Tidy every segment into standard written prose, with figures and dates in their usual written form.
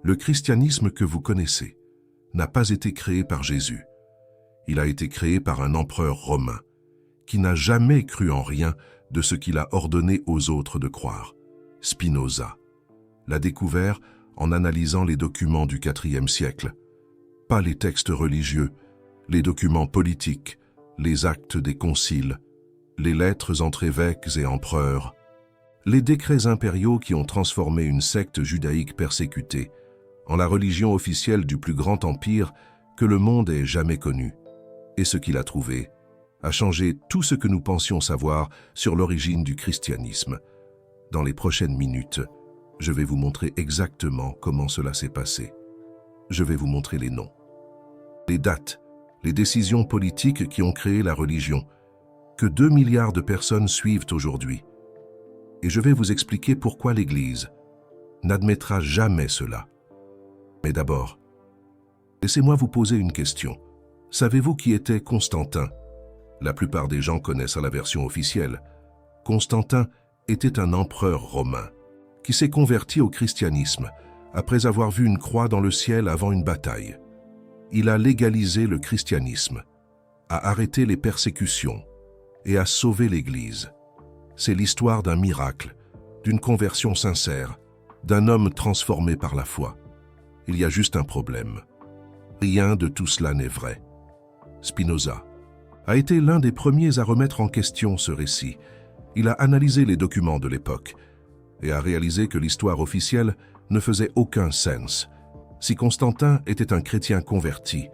Le christianisme que vous connaissez n'a pas été créé par Jésus. Il a été créé par un empereur romain qui n'a jamais cru en rien de ce qu'il a ordonné aux autres de croire. Spinoza l'a découvert en analysant les documents du IVe siècle, pas les textes religieux, les documents politiques, les actes des conciles, les lettres entre évêques et empereurs, les décrets impériaux qui ont transformé une secte judaïque persécutée en la religion officielle du plus grand empire que le monde ait jamais connu. Et ce qu'il a trouvé a changé tout ce que nous pensions savoir sur l'origine du christianisme. Dans les prochaines minutes, je vais vous montrer exactement comment cela s'est passé. Je vais vous montrer les noms, les dates, les décisions politiques qui ont créé la religion, que 2 milliards de personnes suivent aujourd'hui. Et je vais vous expliquer pourquoi l'Église n'admettra jamais cela. Mais d'abord, laissez-moi vous poser une question. Savez-vous qui était Constantin? La plupart des gens connaissent la version officielle. Constantin était un empereur romain qui s'est converti au christianisme après avoir vu une croix dans le ciel avant une bataille. Il a légalisé le christianisme, a arrêté les persécutions et a sauvé l'Église. C'est l'histoire d'un miracle, d'une conversion sincère, d'un homme transformé par la foi. Il y a juste un problème. Rien de tout cela n'est vrai. Spinoza a été l'un des premiers à remettre en question ce récit. Il a analysé les documents de l'époque et a réalisé que l'histoire officielle ne faisait aucun sens. Si Constantin était un chrétien converti,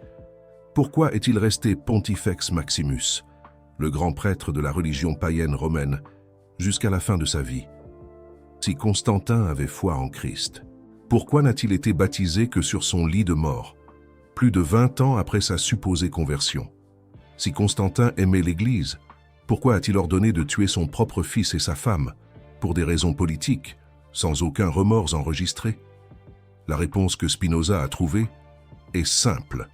pourquoi est-il resté Pontifex Maximus, le grand prêtre de la religion païenne romaine, jusqu'à la fin de sa vie? Si Constantin avait foi en Christ, pourquoi n'a-t-il été baptisé que sur son lit de mort, plus de 20 ans après sa supposée conversion? Si Constantin aimait l'Église, pourquoi a-t-il ordonné de tuer son propre fils et sa femme, pour des raisons politiques, sans aucun remords enregistré? La réponse que Spinoza a trouvée est simple.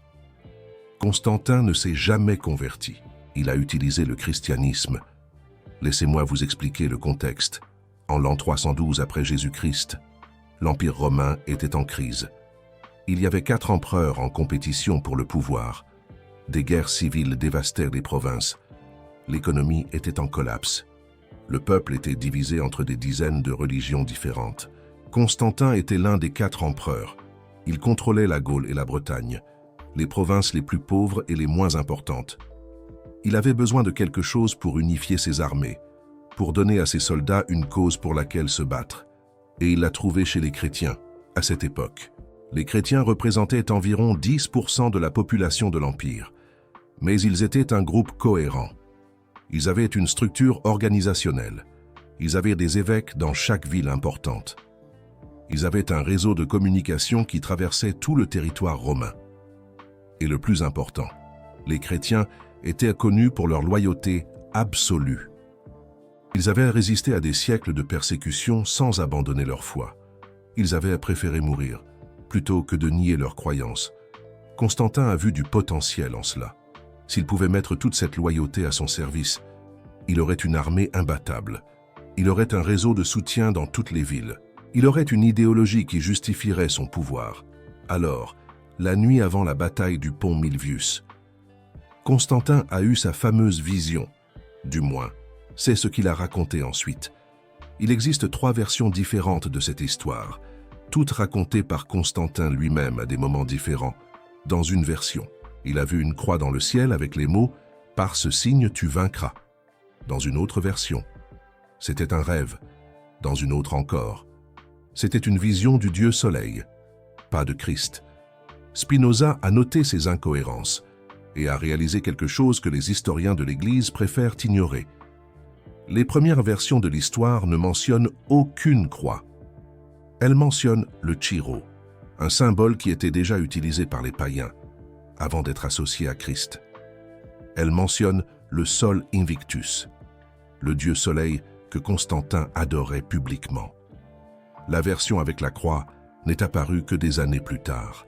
Constantin ne s'est jamais converti. Il a utilisé le christianisme. Laissez-moi vous expliquer le contexte. En l'an 312 après Jésus-Christ, l'Empire romain était en crise. Il y avait 4 empereurs en compétition pour le pouvoir. Des guerres civiles dévastèrent les provinces. L'économie était en collapse. Le peuple était divisé entre des dizaines de religions différentes. Constantin était l'un des 4 empereurs. Il contrôlait la Gaule et la Bretagne, les provinces les plus pauvres et les moins importantes. Il avait besoin de quelque chose pour unifier ses armées, pour donner à ses soldats une cause pour laquelle se battre. Et il l'a trouvé chez les chrétiens, à cette époque. Les chrétiens représentaient environ 10% de la population de l'Empire, mais ils étaient un groupe cohérent. Ils avaient une structure organisationnelle. Ils avaient des évêques dans chaque ville importante. Ils avaient un réseau de communication qui traversait tout le territoire romain. Et le plus important, les chrétiens étaient connus pour leur loyauté absolue. Ils avaient résisté à des siècles de persécutions sans abandonner leur foi. Ils avaient préféré mourir, plutôt que de nier leurs croyances. Constantin a vu du potentiel en cela. S'il pouvait mettre toute cette loyauté à son service, il aurait une armée imbattable. Il aurait un réseau de soutien dans toutes les villes. Il aurait une idéologie qui justifierait son pouvoir. Alors, la nuit avant la bataille du pont Milvius, Constantin a eu sa fameuse vision. Du moins, c'est ce qu'il a raconté ensuite. Il existe 3 versions différentes de cette histoire, toutes racontées par Constantin lui-même à des moments différents. Dans une version, il a vu une croix dans le ciel avec les mots « Par ce signe tu vaincras ». Dans une autre version, c'était un rêve. Dans une autre encore, c'était une vision du dieu Soleil, pas de Christ. Spinoza a noté ces incohérences et a réalisé quelque chose que les historiens de l'Église préfèrent ignorer. Les premières versions de l'histoire ne mentionnent aucune croix. Elles mentionnent le Chi-Rho, un symbole qui était déjà utilisé par les païens avant d'être associé à Christ. Elles mentionnent le Sol Invictus, le dieu soleil que Constantin adorait publiquement. La version avec la croix n'est apparue que des années plus tard,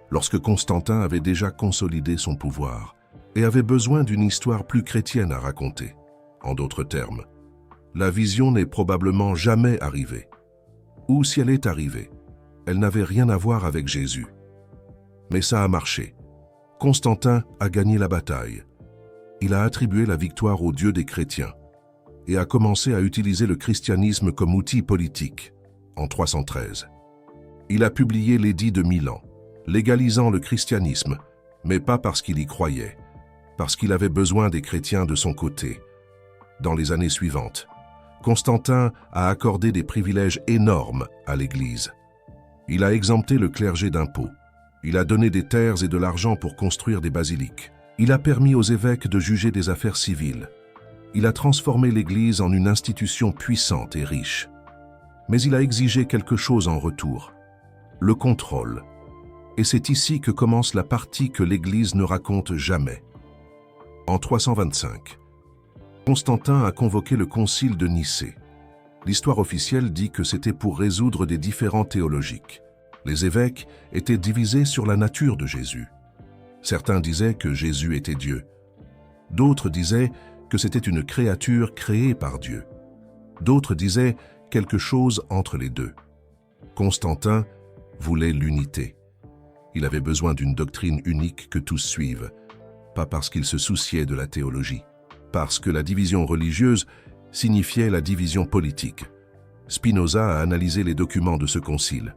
lorsque Constantin avait déjà consolidé son pouvoir et avait besoin d'une histoire plus chrétienne à raconter. En d'autres termes, la vision n'est probablement jamais arrivée. Ou si elle est arrivée, elle n'avait rien à voir avec Jésus. Mais ça a marché. Constantin a gagné la bataille. Il a attribué la victoire au Dieu des chrétiens et a commencé à utiliser le christianisme comme outil politique en 313. Il a publié l'édit de Milan, légalisant le christianisme, mais pas parce qu'il y croyait, parce qu'il avait besoin des chrétiens de son côté. Dans les années suivantes, Constantin a accordé des privilèges énormes à l'Église. Il a exempté le clergé d'impôts. Il a donné des terres et de l'argent pour construire des basiliques. Il a permis aux évêques de juger des affaires civiles. Il a transformé l'Église en une institution puissante et riche. Mais il a exigé quelque chose en retour, le contrôle. Et c'est ici que commence la partie que l'Église ne raconte jamais. En 325, Constantin a convoqué le concile de Nicée. L'histoire officielle dit que c'était pour résoudre des différends théologiques. Les évêques étaient divisés sur la nature de Jésus. Certains disaient que Jésus était Dieu. D'autres disaient que c'était une créature créée par Dieu. D'autres disaient quelque chose entre les deux. Constantin voulait l'unité. Il avait besoin d'une doctrine unique que tous suivent, pas parce qu'il se souciait de la théologie, parce que la division religieuse signifiait la division politique. Spinoza a analysé les documents de ce concile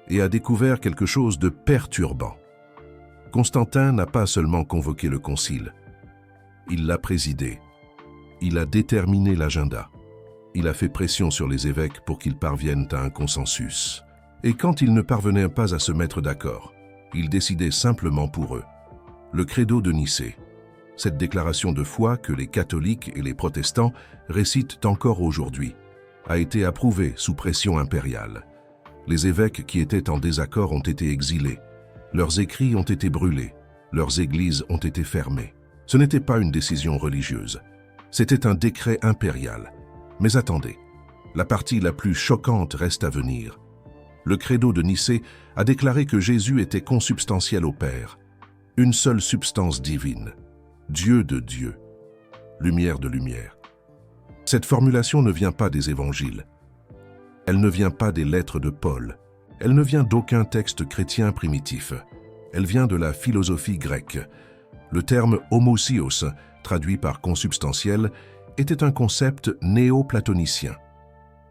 et a découvert quelque chose de perturbant. Constantin n'a pas seulement convoqué le concile, il l'a présidé, il a déterminé l'agenda, il a fait pression sur les évêques pour qu'ils parviennent à un consensus. Et quand ils ne parvenaient pas à se mettre d'accord, il décidait simplement pour eux. Le credo de Nicée, cette déclaration de foi que les catholiques et les protestants récitent encore aujourd'hui, a été approuvée sous pression impériale. Les évêques qui étaient en désaccord ont été exilés, leurs écrits ont été brûlés, leurs églises ont été fermées. Ce n'était pas une décision religieuse, c'était un décret impérial. Mais attendez, la partie la plus choquante reste à venir. Le credo de Nicée a déclaré que Jésus était consubstantiel au Père, une seule substance divine, Dieu de Dieu, lumière de lumière. Cette formulation ne vient pas des évangiles. Elle ne vient pas des lettres de Paul. Elle ne vient d'aucun texte chrétien primitif. Elle vient de la philosophie grecque. Le terme homousios, traduit par consubstantiel, était un concept néo-platonicien.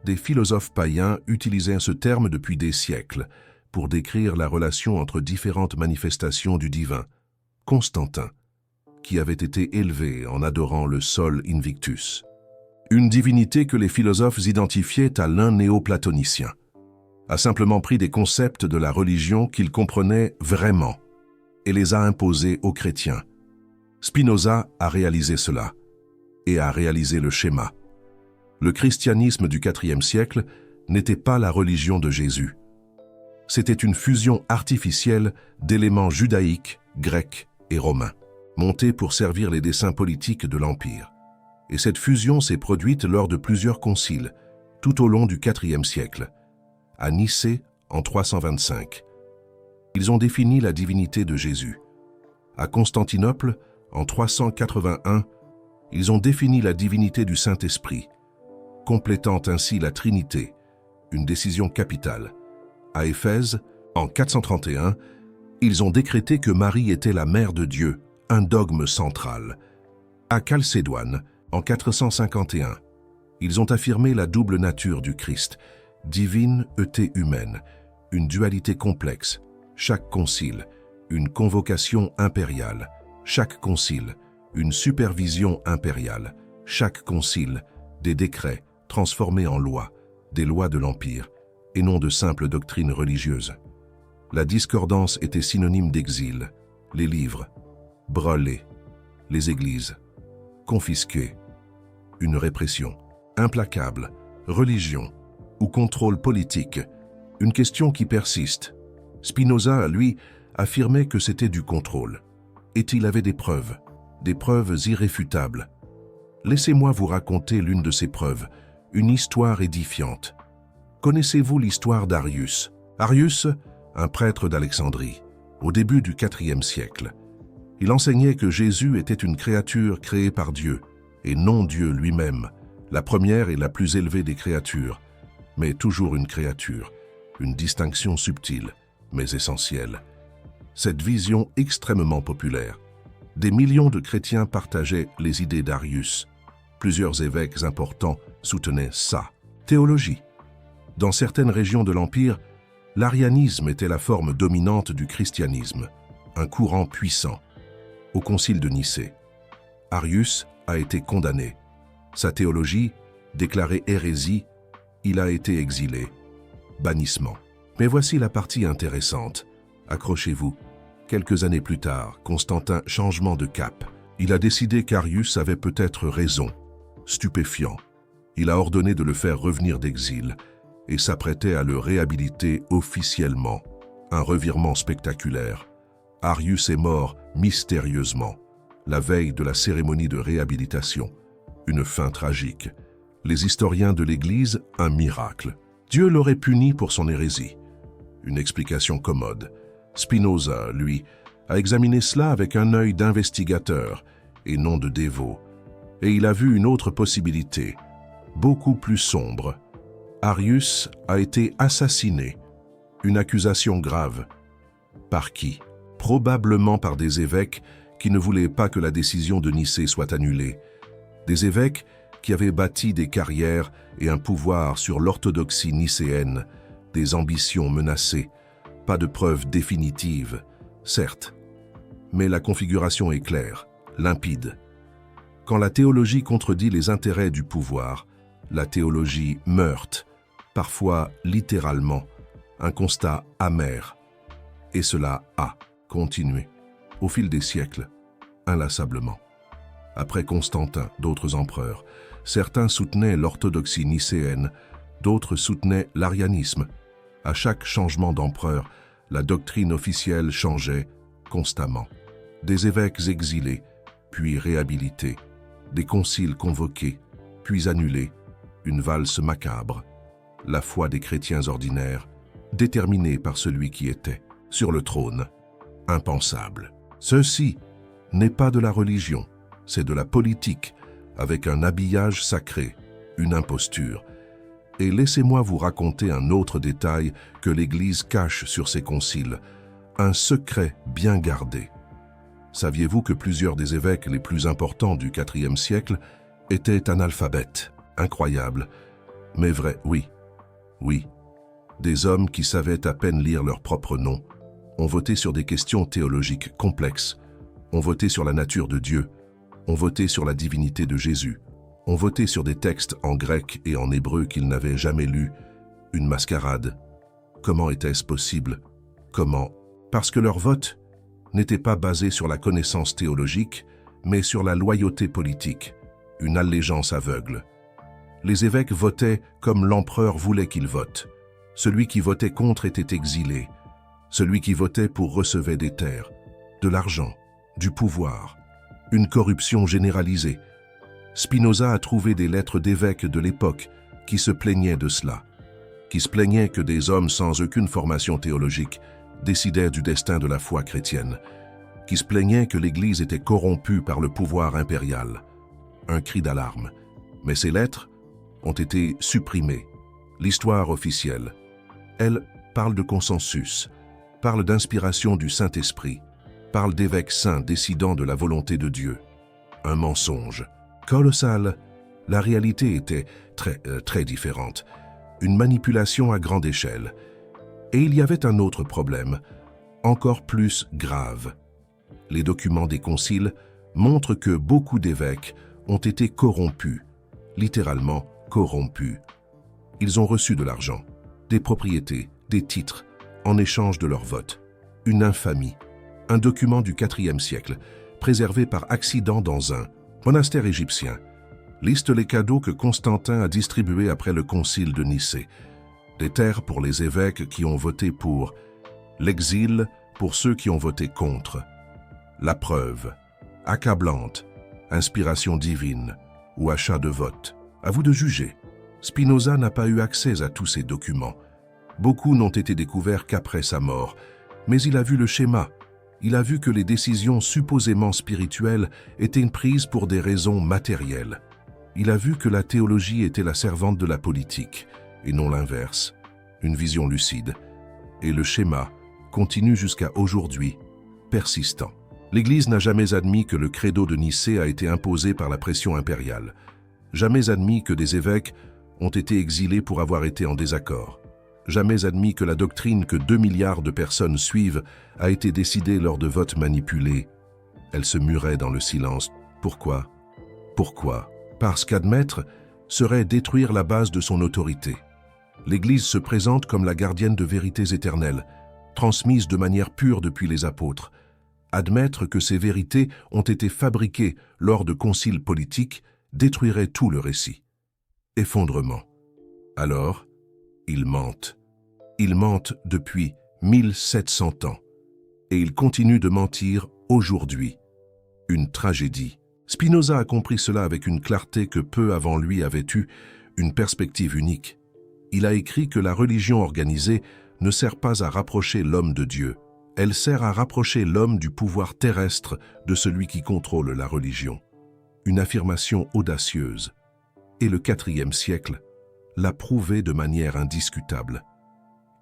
Des philosophes païens utilisaient ce terme depuis des siècles pour décrire la relation entre différentes manifestations du divin. Constantin, qui avait été élevé en adorant le Sol Invictus, une divinité que les philosophes identifiaient à l'un néo-platonicien, a simplement pris des concepts de la religion qu'il comprenait vraiment et les a imposés aux chrétiens. Spinoza a réalisé cela et a réalisé le schéma. Le christianisme du IVe siècle n'était pas la religion de Jésus. C'était une fusion artificielle d'éléments judaïques, grecs et romains, montés pour servir les desseins politiques de l'Empire. Et cette fusion s'est produite lors de plusieurs conciles, tout au long du IVe siècle. À Nicée, en 325, ils ont défini la divinité de Jésus. À Constantinople, en 381, ils ont défini la divinité du Saint-Esprit, complétant ainsi la Trinité, une décision capitale. À Éphèse, en 431, ils ont décrété que Marie était la mère de Dieu, un dogme central. À Chalcédoine, en 451, ils ont affirmé la double nature du Christ, divine et humaine, une dualité complexe, chaque concile, une convocation impériale, chaque concile, une supervision impériale, chaque concile, des décrets transformés en lois, des lois de l'Empire, et non de simples doctrines religieuses. La discordance était synonyme d'exil, les livres, brûlés, les églises, confisquées, une répression, implacable, religion ou contrôle politique, une question qui persiste. Spinoza, lui, affirmait que c'était du contrôle. Et il avait des preuves irréfutables. Laissez-moi vous raconter l'une de ces preuves, une histoire édifiante. Connaissez-vous l'histoire d'Arius? Arius, un prêtre d'Alexandrie, au début du IVe siècle. Il enseignait que Jésus était une créature créée par Dieu, et non Dieu lui-même, la première et la plus élevée des créatures, mais toujours une créature, une distinction subtile, mais essentielle. Cette vision extrêmement populaire, des millions de chrétiens partageaient les idées d'Arius. Plusieurs évêques importants soutenaient sa théologie. Dans certaines régions de l'Empire, l'arianisme était la forme dominante du christianisme, un courant puissant. Au concile de Nicée, Arius a été condamné. Sa théologie, déclarée hérésie, il a été exilé. Bannissement. Mais voici la partie intéressante. Accrochez-vous. Quelques années plus tard, Constantin changement de cap. Il a décidé qu'Arius avait peut-être raison. Stupéfiant. Il a ordonné de le faire revenir d'exil et s'apprêtait à le réhabiliter officiellement. Un revirement spectaculaire. Arius est mort mystérieusement, la veille de la cérémonie de réhabilitation. Une fin tragique. Les historiens de l'Église, un miracle. Dieu l'aurait puni pour son hérésie. Une explication commode. Spinoza, lui, a examiné cela avec un œil d'investigateur et non de dévot. Et il a vu une autre possibilité, beaucoup plus sombre. Arius a été assassiné. Une accusation grave. Par qui? Probablement par des évêques qui ne voulaient pas que la décision de Nicée soit annulée. Des évêques qui avaient bâti des carrières et un pouvoir sur l'orthodoxie nicéenne, des ambitions menacées, pas de preuves définitives, certes. Mais la configuration est claire, limpide. Quand la théologie contredit les intérêts du pouvoir, la théologie meurt, parfois littéralement, un constat amer. Et cela a continué, au fil des siècles, inlassablement. Après Constantin, d'autres empereurs, certains soutenaient l'orthodoxie nicéenne, d'autres soutenaient l'arianisme. À chaque changement d'empereur, la doctrine officielle changeait constamment. Des évêques exilés, puis réhabilités, des conciles convoqués, puis annulés, une valse macabre. La foi des chrétiens ordinaires, déterminée par celui qui était sur le trône. Impensable. Ceci n'est pas de la religion, c'est de la politique, avec un habillage sacré, une imposture. Et laissez-moi vous raconter un autre détail que l'Église cache sur ses conciles, un secret bien gardé. Saviez-vous que plusieurs des évêques les plus importants du IVe siècle étaient analphabètes? Incroyable, mais vrai, oui. Oui, des hommes qui savaient à peine lire leur propre nom ont voté sur des questions théologiques complexes, ont voté sur la nature de Dieu, ont voté sur la divinité de Jésus, ont voté sur des textes en grec et en hébreu qu'ils n'avaient jamais lus. Une mascarade. Comment était-ce possible? Comment? Parce que leur vote n'était pas basé sur la connaissance théologique, mais sur la loyauté politique, une allégeance aveugle. Les évêques votaient comme l'empereur voulait qu'ils votent. Celui qui votait contre était exilé. Celui qui votait pour recevait des terres, de l'argent, du pouvoir, une corruption généralisée. Spinoza a trouvé des lettres d'évêques de l'époque qui se plaignaient de cela, qui se plaignaient que des hommes sans aucune formation théologique décidaient du destin de la foi chrétienne, qui se plaignaient que l'Église était corrompue par le pouvoir impérial. Un cri d'alarme. Mais ces lettres ont été supprimées. L'histoire officielle, elle, parle de consensus, parle d'inspiration du Saint-Esprit, parle d'évêques saints décidant de la volonté de Dieu. Un mensonge colossal. La réalité était très différente. Une manipulation à grande échelle. Et il y avait un autre problème, encore plus grave. Les documents des conciles montrent que beaucoup d'évêques ont été corrompus, littéralement corrompus. Ils ont reçu de l'argent, des propriétés, des titres, en échange de leur vote. Une infamie. Un document du IVe siècle, préservé par accident dans un monastère égyptien, liste les cadeaux que Constantin a distribués après le concile de Nicée. Des terres pour les évêques qui ont voté pour, l'exil pour ceux qui ont voté contre. La preuve, accablante, inspiration divine ou achat de vote. À vous de juger. Spinoza n'a pas eu accès à tous ces documents. Beaucoup n'ont été découverts qu'après sa mort, mais il a vu le schéma. Il a vu que les décisions supposément spirituelles étaient prises pour des raisons matérielles. Il a vu que la théologie était la servante de la politique, et non l'inverse. une vision lucide, et le schéma continue jusqu'à aujourd'hui, persistant. L'Église n'a jamais admis que le credo de Nicée a été imposé par la pression impériale, jamais admis que des évêques ont été exilés pour avoir été en désaccord, jamais admis que la doctrine que 2 milliards de personnes suivent a été décidée lors de votes manipulés. Elle se murait dans le silence. Pourquoi? Pourquoi? Parce qu'admettre serait détruire la base de son autorité. L'Église se présente comme la gardienne de vérités éternelles, transmises de manière pure depuis les apôtres. Admettre que ces vérités ont été fabriquées lors de conciles politiques détruirait tout le récit. Effondrement. Alors, ils mentent. Ils mentent depuis 1700 ans. Et ils continuent de mentir aujourd'hui. Une tragédie. Spinoza a compris cela avec une clarté que peu avant lui avaient eu une perspective unique. Il a écrit que la religion organisée ne sert pas à rapprocher l'homme de Dieu. Elle sert à rapprocher l'homme du pouvoir terrestre de celui qui contrôle la religion. Une affirmation audacieuse. Et le IVe siècle l'a prouvé de manière indiscutable,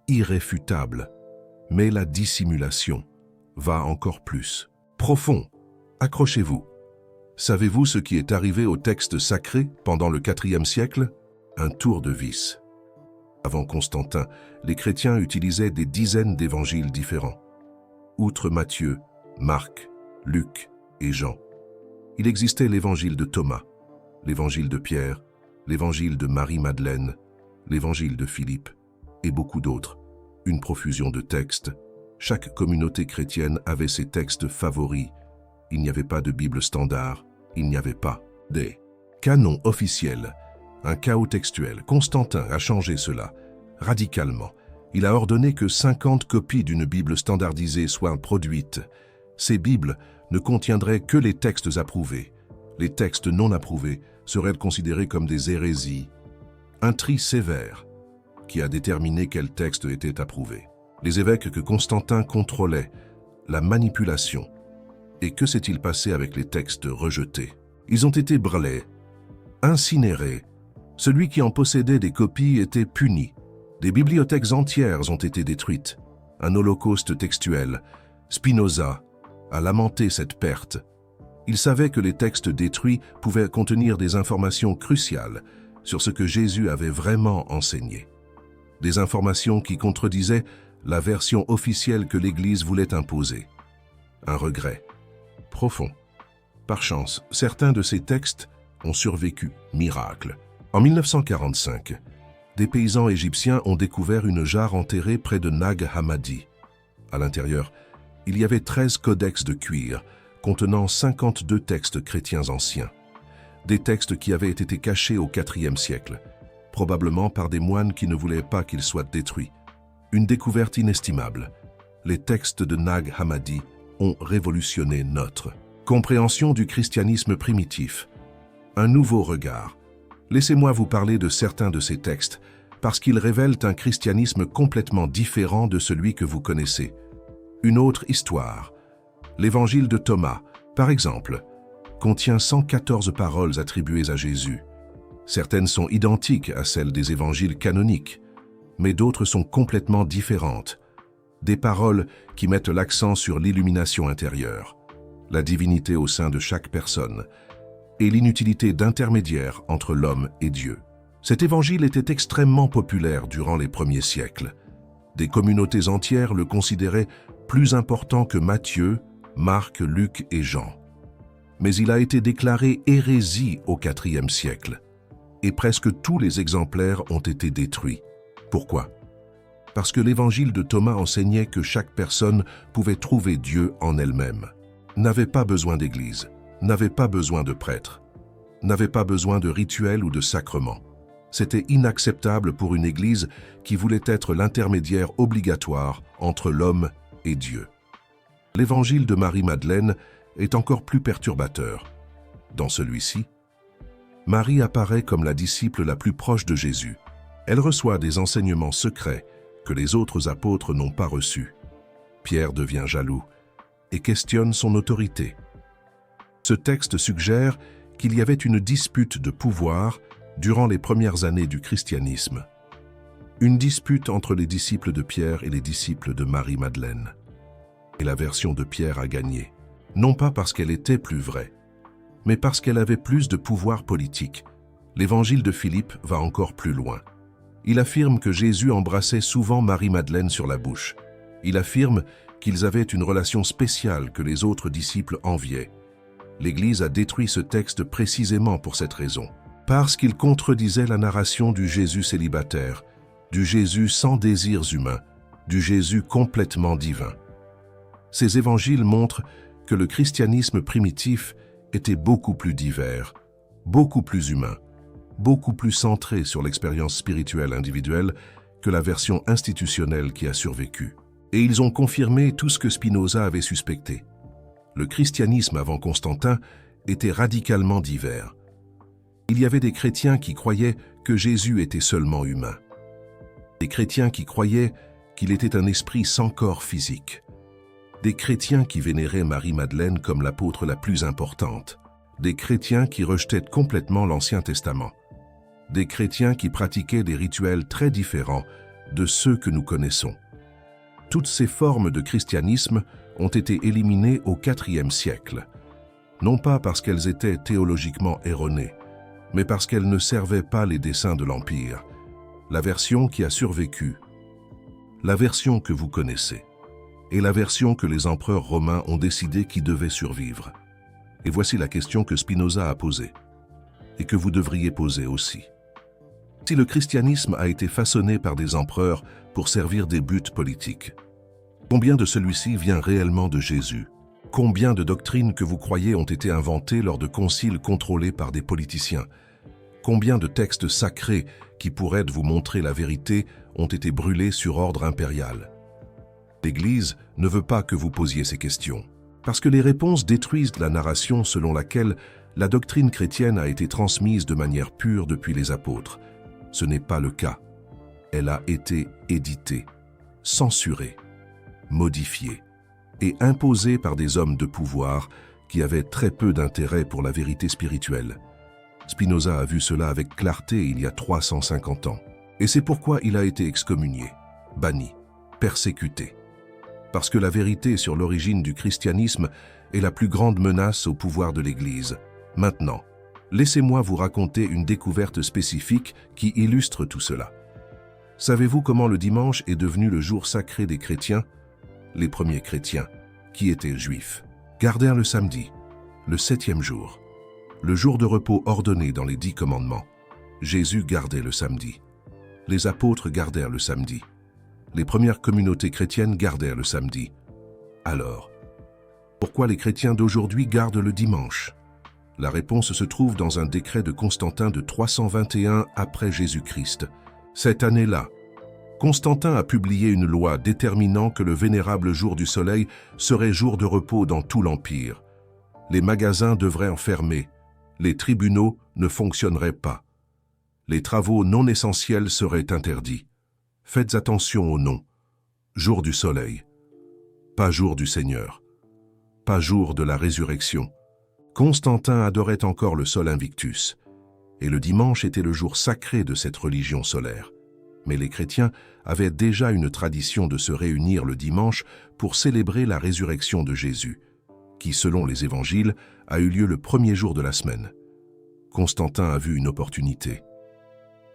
irréfutable. Mais la dissimulation va encore plus. Profond. Accrochez-vous. Savez-vous ce qui est arrivé au texte sacré pendant le IVe siècle? Un tour de vis. Avant Constantin, les chrétiens utilisaient des dizaines d'évangiles différents. Outre Matthieu, Marc, Luc et Jean, il existait l'évangile de Thomas, l'évangile de Pierre, l'évangile de Marie-Madeleine, l'évangile de Philippe et beaucoup d'autres. Une profusion de textes. Chaque communauté chrétienne avait ses textes favoris. Il n'y avait pas de Bible standard, il n'y avait pas des canons officiels. Un chaos textuel. Constantin a changé cela, radicalement. Il a ordonné que 50 copies d'une Bible standardisée soient produites. Ces Bibles ne contiendraient que les textes approuvés. Les textes non approuvés seraient considérés comme des hérésies. Un tri sévère qui a déterminé quel texte était approuvé. Les évêques que Constantin contrôlait, la manipulation. Et que s'est-il passé avec les textes rejetés? Ils ont été brûlés, incinérés. Celui qui en possédait des copies était puni. Des bibliothèques entières ont été détruites. Un holocauste textuel. Spinoza a lamenté cette perte. Il savait que les textes détruits pouvaient contenir des informations cruciales sur ce que Jésus avait vraiment enseigné. Des informations qui contredisaient la version officielle que l'Église voulait imposer. Un regret profond. Par chance, certains de ces textes ont survécu. Miracle. En 1945, des paysans égyptiens ont découvert une jarre enterrée près de Nag Hammadi. À l'intérieur, il y avait 13 codex de cuir contenant 52 textes chrétiens anciens. Des textes qui avaient été cachés au IVe siècle, probablement par des moines qui ne voulaient pas qu'ils soient détruits. Une découverte inestimable. Les textes de Nag Hammadi ont révolutionné notre compréhension du christianisme primitif. Un nouveau regard. Laissez-moi vous parler de certains de ces textes, parce qu'ils révèlent un christianisme complètement différent de celui que vous connaissez. Une autre histoire. L'évangile de Thomas, par exemple, contient 114 paroles attribuées à Jésus. Certaines sont identiques à celles des évangiles canoniques, mais d'autres sont complètement différentes. Des paroles qui mettent l'accent sur l'illumination intérieure, la divinité au sein de chaque personne, et l'inutilité d'intermédiaire entre l'homme et Dieu. Cet évangile était extrêmement populaire durant les premiers siècles. Des communautés entières le considéraient plus important que Matthieu, Marc, Luc et Jean. Mais il a été déclaré hérésie au IVe siècle, et presque tous les exemplaires ont été détruits. Pourquoi? Parce que l'évangile de Thomas enseignait que chaque personne pouvait trouver Dieu en elle-même, n'avait pas besoin d'église, n'avait pas besoin de prêtres, n'avait pas besoin de rituels ou de sacrements. C'était inacceptable pour une église qui voulait être l'intermédiaire obligatoire entre l'homme et Dieu. L'évangile de Marie-Madeleine est encore plus perturbateur. Dans celui-ci, Marie apparaît comme la disciple la plus proche de Jésus. Elle reçoit des enseignements secrets que les autres apôtres n'ont pas reçus. Pierre devient jaloux et questionne son autorité. Ce texte suggère qu'il y avait une dispute de pouvoir durant les premières années du christianisme. Une dispute entre les disciples de Pierre et les disciples de Marie-Madeleine. Et la version de Pierre a gagné, non pas parce qu'elle était plus vraie, mais parce qu'elle avait plus de pouvoir politique. L'évangile de Philippe va encore plus loin. Il affirme que Jésus embrassait souvent Marie-Madeleine sur la bouche. Il affirme qu'ils avaient une relation spéciale que les autres disciples enviaient. L'Église a détruit ce texte précisément pour cette raison, parce qu'il contredisait la narration du Jésus célibataire, du Jésus sans désirs humains, du Jésus complètement divin. Ces évangiles montrent que le christianisme primitif était beaucoup plus divers, beaucoup plus humain, beaucoup plus centré sur l'expérience spirituelle individuelle que la version institutionnelle qui a survécu. Et ils ont confirmé tout ce que Spinoza avait suspecté. Le christianisme avant Constantin était radicalement divers. Il y avait des chrétiens qui croyaient que Jésus était seulement humain. Des chrétiens qui croyaient qu'il était un esprit sans corps physique. Des chrétiens qui vénéraient Marie-Madeleine comme l'apôtre la plus importante. Des chrétiens qui rejetaient complètement l'Ancien Testament. Des chrétiens qui pratiquaient des rituels très différents de ceux que nous connaissons. Toutes ces formes de christianisme ont été éliminées au IVe siècle, non pas parce qu'elles étaient théologiquement erronées, mais parce qu'elles ne servaient pas les desseins de l'Empire. La version qui a survécu, la version que vous connaissez, et la version que les empereurs romains ont décidé qui devait survivre. Et voici la question que Spinoza a posée, et que vous devriez poser aussi. Si le christianisme a été façonné par des empereurs pour servir des buts politiques, combien de celui-ci vient réellement de Jésus? Combien de doctrines que vous croyez ont été inventées lors de conciles contrôlés par des politiciens? Combien de textes sacrés qui pourraient vous montrer la vérité ont été brûlés sur ordre impérial? L'Église ne veut pas que vous posiez ces questions, parce que les réponses détruisent la narration selon laquelle la doctrine chrétienne a été transmise de manière pure depuis les apôtres. Ce n'est pas le cas. Elle a été éditée, censurée, modifiée et imposée par des hommes de pouvoir qui avaient très peu d'intérêt pour la vérité spirituelle. Spinoza a vu cela avec clarté il y a 350 ans. Et c'est pourquoi il a été excommunié, banni, persécuté. Parce que la vérité sur l'origine du christianisme est la plus grande menace au pouvoir de l'Église. Maintenant, laissez-moi vous raconter une découverte spécifique qui illustre tout cela. Savez-vous comment le dimanche est devenu le jour sacré des chrétiens? Les premiers chrétiens, qui étaient juifs, gardèrent le samedi, le 7e jour, le jour de repos ordonné dans les 10 commandements. Jésus gardait le samedi. Les apôtres gardèrent le samedi. Les premières communautés chrétiennes gardèrent le samedi. Alors, pourquoi les chrétiens d'aujourd'hui gardent le dimanche? La réponse se trouve dans un décret de Constantin de 321 après Jésus-Christ. Cette année-là, Constantin a publié une loi déterminant que le vénérable jour du soleil serait jour de repos dans tout l'Empire. Les magasins devraient en fermer, les tribunaux ne fonctionneraient pas. Les travaux non essentiels seraient interdits. Faites attention au nom. Jour du soleil. Pas jour du Seigneur. Pas jour de la résurrection. Constantin adorait encore le sol Invictus, et le dimanche était le jour sacré de cette religion solaire. Mais les chrétiens avaient déjà une tradition de se réunir le dimanche pour célébrer la résurrection de Jésus, qui, selon les évangiles, a eu lieu le premier jour de la semaine. Constantin a vu une opportunité.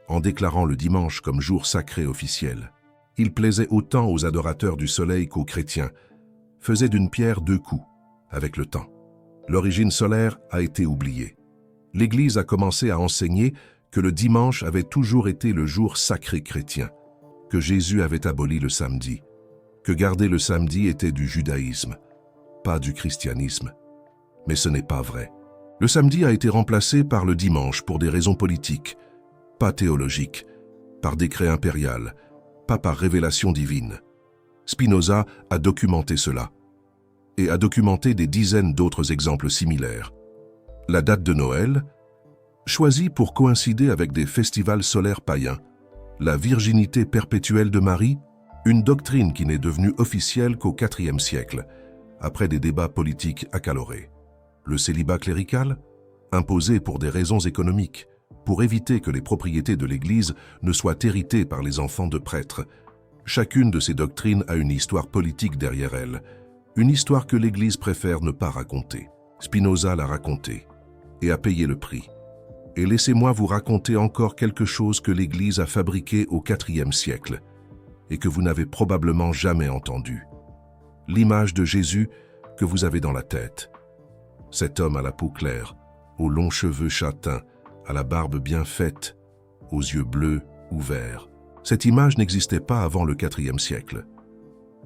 En déclarant le dimanche comme jour sacré officiel, il plaisait autant aux adorateurs du soleil qu'aux chrétiens, faisait d'une pierre 2 coups, avec le temps. L'origine solaire a été oubliée. L'Église a commencé à enseigner que le dimanche avait toujours été le jour sacré chrétien, que Jésus avait aboli le samedi, que garder le samedi était du judaïsme, pas du christianisme. Mais ce n'est pas vrai. Le samedi a été remplacé par le dimanche pour des raisons politiques, pas théologiques, par décret impérial, pas par révélation divine. Spinoza a documenté cela, et a documenté des dizaines d'autres exemples similaires. La date de Noël, choisie pour coïncider avec des festivals solaires païens, la virginité perpétuelle de Marie, une doctrine qui n'est devenue officielle qu'au IVe siècle, après des débats politiques accalorés. Le célibat clérical, imposé pour des raisons économiques, pour éviter que les propriétés de l'Église ne soient héritées par les enfants de prêtres. Chacune de ces doctrines a une histoire politique derrière elle, une histoire que l'Église préfère ne pas raconter. Spinoza l'a racontée et a payé le prix. Et laissez-moi vous raconter encore quelque chose que l'Église a fabriqué au IVe siècle et que vous n'avez probablement jamais entendu. L'image de Jésus que vous avez dans la tête. Cet homme à la peau claire, aux longs cheveux châtains, à la barbe bien faite, aux yeux bleus ou verts. Cette image n'existait pas avant le IVe siècle.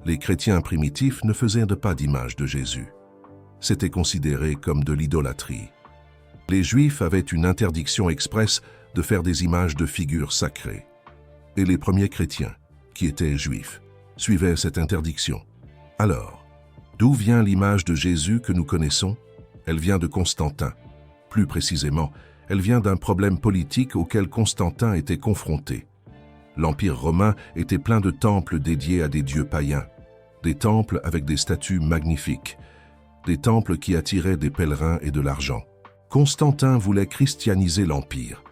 Les chrétiens primitifs ne faisaient pas d'image de Jésus. C'était considéré comme de l'idolâtrie. Les Juifs avaient une interdiction expresse de faire des images de figures sacrées. Et les premiers chrétiens, qui étaient juifs, suivaient cette interdiction. Alors, d'où vient l'image de Jésus que nous connaissons? Elle vient de Constantin. Plus précisément, elle vient d'un problème politique auquel Constantin était confronté. L'Empire romain était plein de temples dédiés à des dieux païens, des temples avec des statues magnifiques, des temples qui attiraient des pèlerins et de l'argent. Constantin voulait christianiser l'Empire,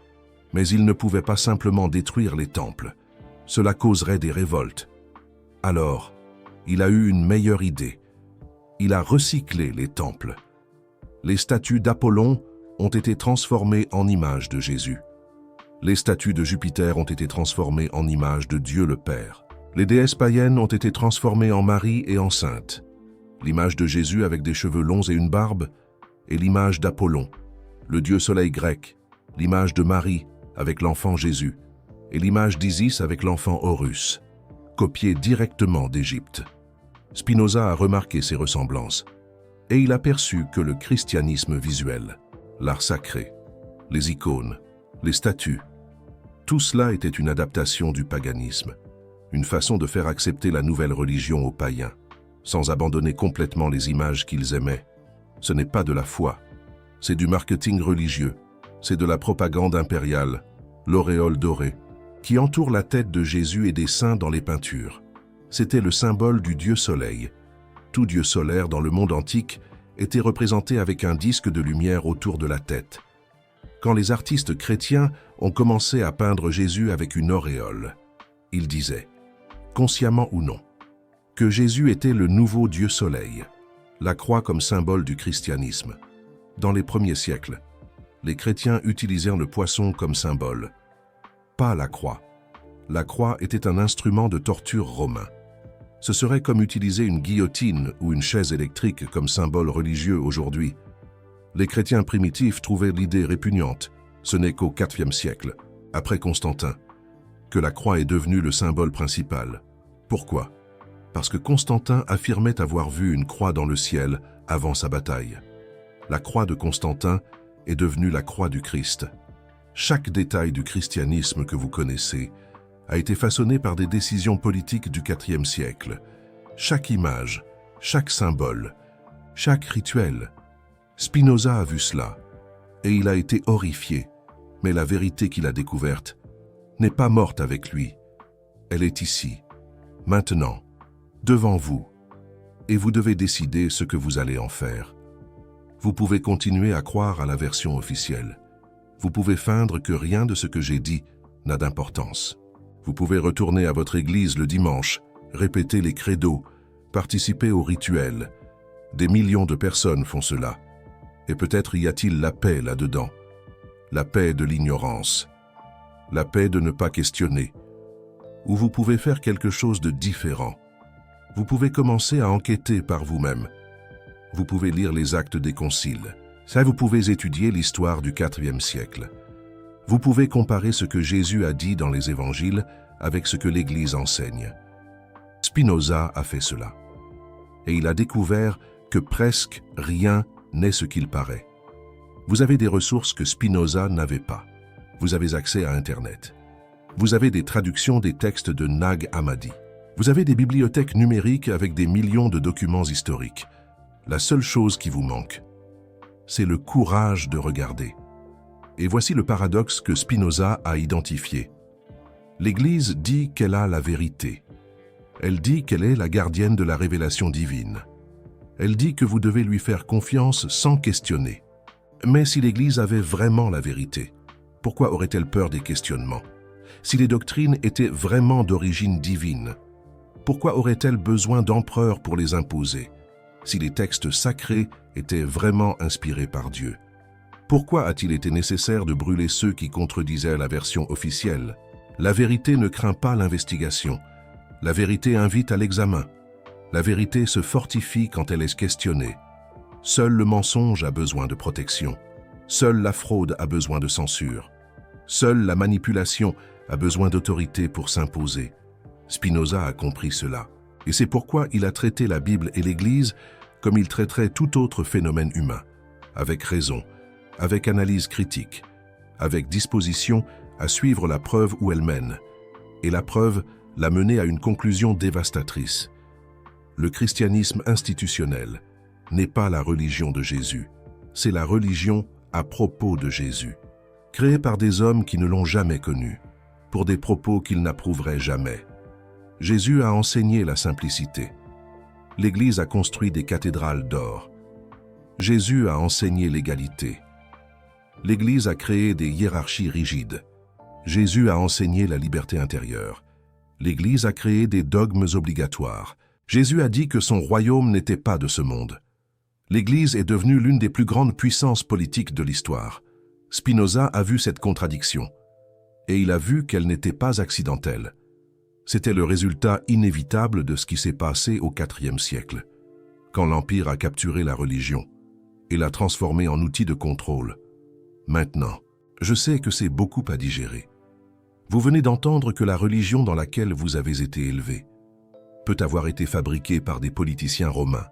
mais il ne pouvait pas simplement détruire les temples. Cela causerait des révoltes. Alors, il a eu une meilleure idée. Il a recyclé les temples. Les statues d'Apollon ont été transformées en images de Jésus. Les statues de Jupiter ont été transformées en images de Dieu le Père. Les déesses païennes ont été transformées en Marie et en Sainte. L'image de Jésus avec des cheveux longs et une barbe est l'image d'Apollon, le dieu soleil grec, l'image de Marie avec l'enfant Jésus et l'image d'Isis avec l'enfant Horus, copiée directement d'Égypte. Spinoza a remarqué ces ressemblances et il a perçu que le christianisme visuel, l'art sacré, les icônes, les statues, tout cela était une adaptation du paganisme, une façon de faire accepter la nouvelle religion aux païens, sans abandonner complètement les images qu'ils aimaient. Ce n'est pas de la foi, c'est du marketing religieux, c'est de la propagande impériale, l'auréole dorée, qui entoure la tête de Jésus et des saints dans les peintures. C'était le symbole du dieu soleil. Tout dieu solaire dans le monde antique était représenté avec un disque de lumière autour de la tête. Quand les artistes chrétiens ont commencé à peindre Jésus avec une auréole, ils disaient, consciemment ou non, que Jésus était le nouveau Dieu soleil, la croix comme symbole du christianisme. Dans les premiers siècles, les chrétiens utilisèrent le poisson comme symbole, pas la croix. La croix était un instrument de torture romain. Ce serait comme utiliser une guillotine ou une chaise électrique comme symbole religieux aujourd'hui. Les chrétiens primitifs trouvaient l'idée répugnante. Ce n'est qu'au IVe siècle, après Constantin, que la croix est devenue le symbole principal. Pourquoi? Parce que Constantin affirmait avoir vu une croix dans le ciel avant sa bataille. La croix de Constantin est devenue la croix du Christ. Chaque détail du christianisme que vous connaissez a été façonné par des décisions politiques du IVe siècle. Chaque image, chaque symbole, chaque rituel. Spinoza a vu cela, et il a été horrifié, mais la vérité qu'il a découverte n'est pas morte avec lui. Elle est ici, maintenant, devant vous, et vous devez décider ce que vous allez en faire. Vous pouvez continuer à croire à la version officielle. Vous pouvez feindre que rien de ce que j'ai dit n'a d'importance. Vous pouvez retourner à votre église le dimanche, répéter les credos, participer aux rituels. Des millions de personnes font cela. Et peut-être y a-t-il la paix là-dedans. La paix de l'ignorance. La paix de ne pas questionner. Ou vous pouvez faire quelque chose de différent. Vous pouvez commencer à enquêter par vous-même. Vous pouvez lire les actes des conciles. Ça, vous pouvez étudier l'histoire du IVe siècle. Vous pouvez comparer ce que Jésus a dit dans les évangiles avec ce que l'Église enseigne. Spinoza a fait cela. Et il a découvert que presque rien n'est ce qu'il paraît. Vous avez des ressources que Spinoza n'avait pas. Vous avez accès à Internet. Vous avez des traductions des textes de Nag Hammadi. Vous avez des bibliothèques numériques avec des millions de documents historiques. La seule chose qui vous manque, c'est le courage de regarder. Et voici le paradoxe que Spinoza a identifié. L'Église dit qu'elle a la vérité. Elle dit qu'elle est la gardienne de la révélation divine. Elle dit que vous devez lui faire confiance sans questionner. Mais si l'Église avait vraiment la vérité, Pourquoi aurait-elle peur des questionnements? Si les doctrines étaient vraiment d'origine divine, pourquoi aurait-elle besoin d'empereurs pour les imposer? Si les textes sacrés étaient vraiment inspirés par Dieu, pourquoi a-t-il été nécessaire de brûler ceux qui contredisaient la version officielle? La vérité ne craint pas l'investigation. La vérité invite à l'examen. La vérité se fortifie quand elle est questionnée. Seul le mensonge a besoin de protection. Seule la fraude a besoin de censure. Seule la manipulation a besoin d'autorité pour s'imposer. Spinoza a compris cela. Et c'est pourquoi il a traité la Bible et l'Église comme il traiterait tout autre phénomène humain, avec raison, avec analyse critique, avec disposition à suivre la preuve où elle mène. Et la preuve l'a mené à une conclusion dévastatrice. Le christianisme institutionnel n'est pas la religion de Jésus, c'est la religion à propos de Jésus, créée par des hommes qui ne l'ont jamais connu, pour des propos qu'ils n'approuveraient jamais. Jésus a enseigné la simplicité. L'Église a construit des cathédrales d'or. Jésus a enseigné l'égalité. L'Église a créé des hiérarchies rigides. Jésus a enseigné la liberté intérieure. L'Église a créé des dogmes obligatoires. Jésus a dit que son royaume n'était pas de ce monde. L'Église est devenue l'une des plus grandes puissances politiques de l'histoire. Spinoza a vu cette contradiction. Et il a vu qu'elle n'était pas accidentelle. C'était le résultat inévitable de ce qui s'est passé au IVe siècle, quand l'Empire a capturé la religion et l'a transformée en outil de contrôle. Maintenant, je sais que c'est beaucoup à digérer. Vous venez d'entendre que la religion dans laquelle vous avez été élevé peut avoir été fabriquée par des politiciens romains,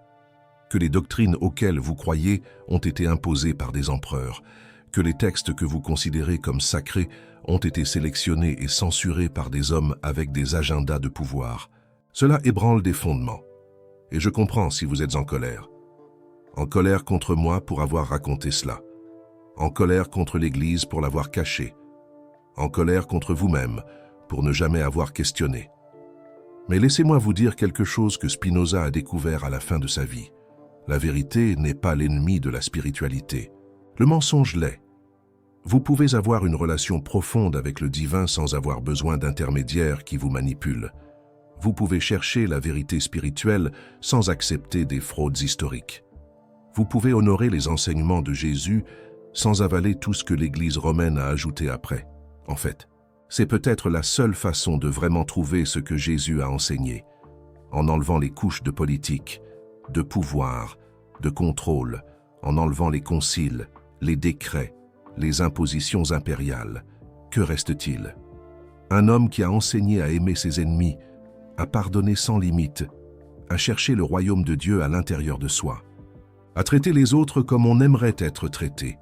que les doctrines auxquelles vous croyez ont été imposées par des empereurs, que les textes que vous considérez comme sacrés ont été sélectionnés et censurés par des hommes avec des agendas de pouvoir. Cela ébranle des fondements. Et je comprends si vous êtes en colère. En colère contre moi pour avoir raconté cela. En colère contre l'Église pour l'avoir caché. En colère contre vous-même pour ne jamais avoir questionné. Mais laissez-moi vous dire quelque chose que Spinoza a découvert à la fin de sa vie. La vérité n'est pas l'ennemi de la spiritualité. Le mensonge l'est. Vous pouvez avoir une relation profonde avec le divin sans avoir besoin d'intermédiaires qui vous manipulent. Vous pouvez chercher la vérité spirituelle sans accepter des fraudes historiques. Vous pouvez honorer les enseignements de Jésus sans avaler tout ce que l'Église romaine a ajouté après. En fait, c'est peut-être la seule façon de vraiment trouver ce que Jésus a enseigné, en enlevant les couches de politique, de pouvoir, de contrôle, en enlevant les conciles, les décrets, les impositions impériales. Que reste-t-il? Un homme qui a enseigné à aimer ses ennemis, à pardonner sans limite, à chercher le royaume de Dieu à l'intérieur de soi, à traiter les autres comme on aimerait être traité.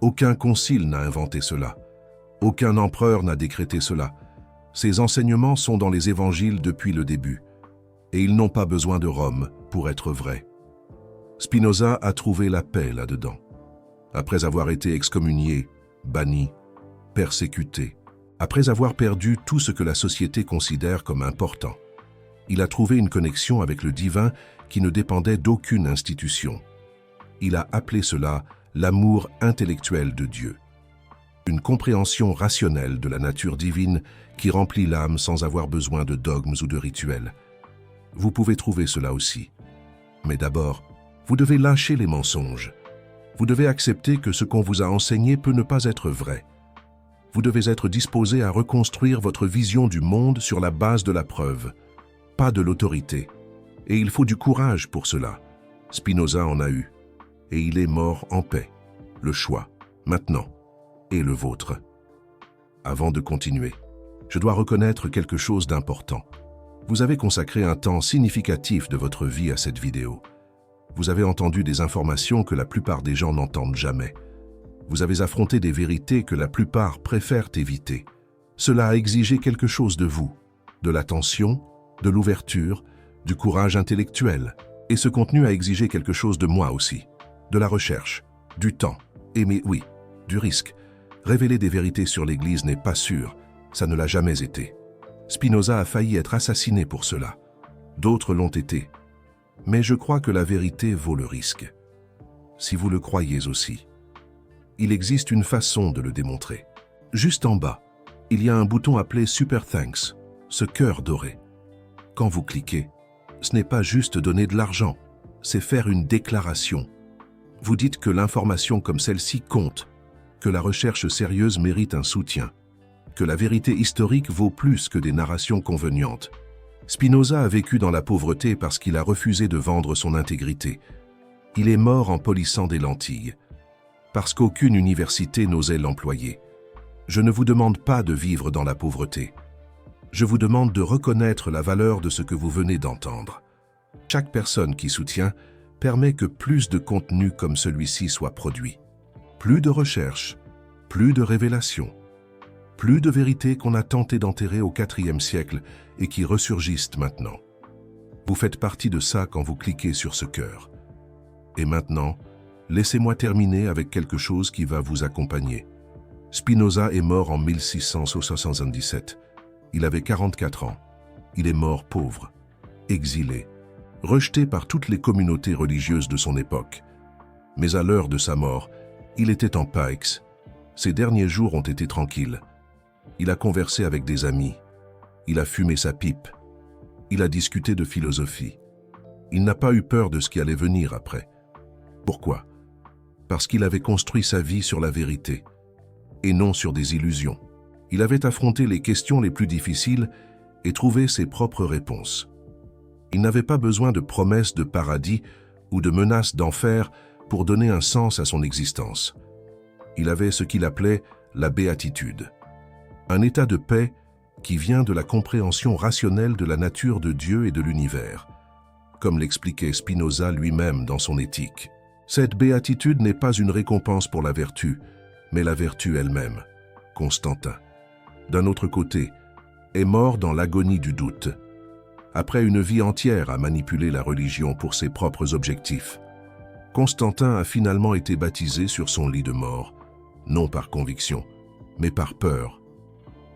Aucun concile n'a inventé cela. Aucun empereur n'a décrété cela. Ces enseignements sont dans les évangiles depuis le début, et ils n'ont pas besoin de Rome pour être vrais. Spinoza a trouvé la paix là-dedans. Après avoir été excommunié, banni, persécuté, après avoir perdu tout ce que la société considère comme important, il a trouvé une connexion avec le divin qui ne dépendait d'aucune institution. Il a appelé cela l'amour intellectuel de Dieu. Une compréhension rationnelle de la nature divine qui remplit l'âme sans avoir besoin de dogmes ou de rituels. Vous pouvez trouver cela aussi. Mais d'abord, vous devez lâcher les mensonges. Vous devez accepter que ce qu'on vous a enseigné peut ne pas être vrai. Vous devez être disposé à reconstruire votre vision du monde sur la base de la preuve, pas de l'autorité. Et il faut du courage pour cela. Spinoza en a eu. Et il est mort en paix. Le choix, maintenant, est le vôtre. Avant de continuer, je dois reconnaître quelque chose d'important. Vous avez consacré un temps significatif de votre vie à cette vidéo. Vous avez entendu des informations que la plupart des gens n'entendent jamais. Vous avez affronté des vérités que la plupart préfèrent éviter. Cela a exigé quelque chose de vous, de l'attention, de l'ouverture, du courage intellectuel. Et ce contenu a exigé quelque chose de moi aussi, de la recherche, du temps, et oui, du risque. Révéler des vérités sur l'Église n'est pas sûr, ça ne l'a jamais été. Spinoza a failli être assassiné pour cela. D'autres l'ont été. Mais je crois que la vérité vaut le risque. Si vous le croyez aussi, il existe une façon de le démontrer. Juste en bas, il y a un bouton appelé Super Thanks, ce cœur doré. Quand vous cliquez, ce n'est pas juste donner de l'argent, c'est faire une déclaration. Vous dites que l'information comme celle-ci compte, que la recherche sérieuse mérite un soutien, que la vérité historique vaut plus que des narrations convenientes. Spinoza a vécu dans la pauvreté parce qu'il a refusé de vendre son intégrité. Il est mort en polissant des lentilles, parce qu'aucune université n'osait l'employer. Je ne vous demande pas de vivre dans la pauvreté. Je vous demande de reconnaître la valeur de ce que vous venez d'entendre. Chaque personne qui soutient permet que plus de contenu comme celui-ci soit produit. Plus de recherches, plus de révélations, plus de vérités qu'on a tenté d'enterrer au IVe siècle et qui ressurgissent maintenant. Vous faites partie de ça quand vous cliquez sur ce cœur. Et maintenant, laissez-moi terminer avec quelque chose qui va vous accompagner. Spinoza est mort en 1677. Il avait 44 ans. Il est mort pauvre, exilé, rejeté par toutes les communautés religieuses de son époque. Mais à l'heure de sa mort, il était en Paix. Ses derniers jours ont été tranquilles. Il a conversé avec des amis. Il a fumé sa pipe. Il a discuté de philosophie. Il n'a pas eu peur de ce qui allait venir après. Pourquoi? Parce qu'il avait construit sa vie sur la vérité, et non sur des illusions. Il avait affronté les questions les plus difficiles et trouvé ses propres réponses. Il n'avait pas besoin de promesses de paradis ou de menaces d'enfer pour donner un sens à son existence. Il avait ce qu'il appelait la béatitude, un état de paix qui vient de la compréhension rationnelle de la nature de Dieu et de l'univers, comme l'expliquait Spinoza lui-même dans son Éthique. Cette béatitude n'est pas une récompense pour la vertu, mais la vertu elle-même. Constantin, d'un autre côté, est mort dans l'agonie du doute, après une vie entière à manipuler la religion pour ses propres objectifs. Constantin a finalement été baptisé sur son lit de mort, non par conviction, mais par peur.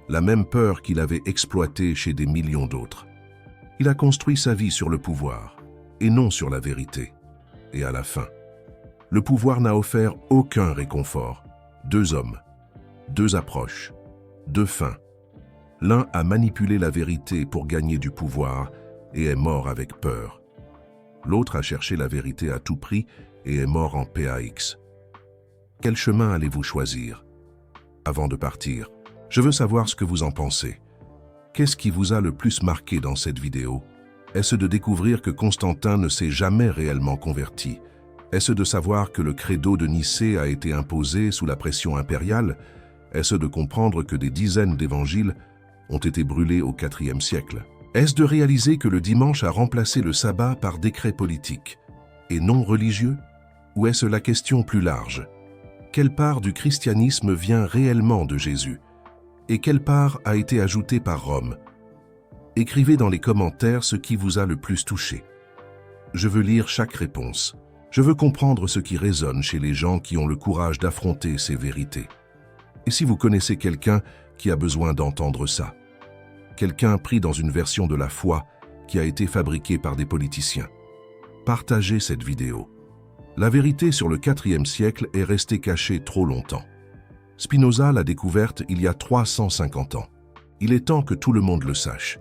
La même peur qu'il avait exploitée chez des millions d'autres. Il a construit sa vie sur le pouvoir, et non sur la vérité. Et à la fin, le pouvoir n'a offert aucun réconfort. Deux hommes, deux approches, deux fins. L'un a manipulé la vérité pour gagner du pouvoir et est mort avec peur. L'autre a cherché la vérité à tout prix et est mort en PAX. Quel chemin allez-vous choisir? Avant de partir, je veux savoir ce que vous en pensez. Qu'est-ce qui vous a le plus marqué dans cette vidéo? Est-ce de découvrir que Constantin ne s'est jamais réellement converti? Est-ce de savoir que le credo de Nicée a été imposé sous la pression impériale? Est-ce de comprendre que des dizaines d'évangiles ont été brûlés au IVe siècle? Est-ce de réaliser que le dimanche a remplacé le sabbat par décret politique et non religieux? Ou est-ce la question plus large? Quelle part du christianisme vient réellement de Jésus? Et quelle part a été ajoutée par Rome? Écrivez dans les commentaires ce qui vous a le plus touché. Je veux lire chaque réponse. Je veux comprendre ce qui résonne chez les gens qui ont le courage d'affronter ces vérités. Et si vous connaissez quelqu'un qui a besoin d'entendre ça, quelqu'un pris dans une version de la foi qui a été fabriquée par des politiciens, partagez cette vidéo. La vérité sur le IVe siècle est restée cachée trop longtemps. Spinoza l'a découverte il y a 350 ans. Il est temps que tout le monde le sache.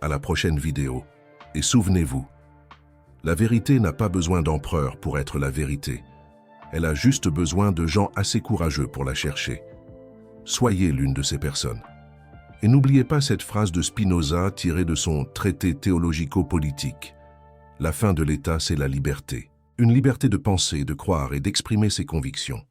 À la prochaine vidéo. Et souvenez-vous, la vérité n'a pas besoin d'empereur pour être la vérité. Elle a juste besoin de gens assez courageux pour la chercher. Soyez l'une de ces personnes. Et n'oubliez pas cette phrase de Spinoza tirée de son traité théologico-politique. La fin de l'État, c'est la liberté. Une liberté de penser, de croire et d'exprimer ses convictions.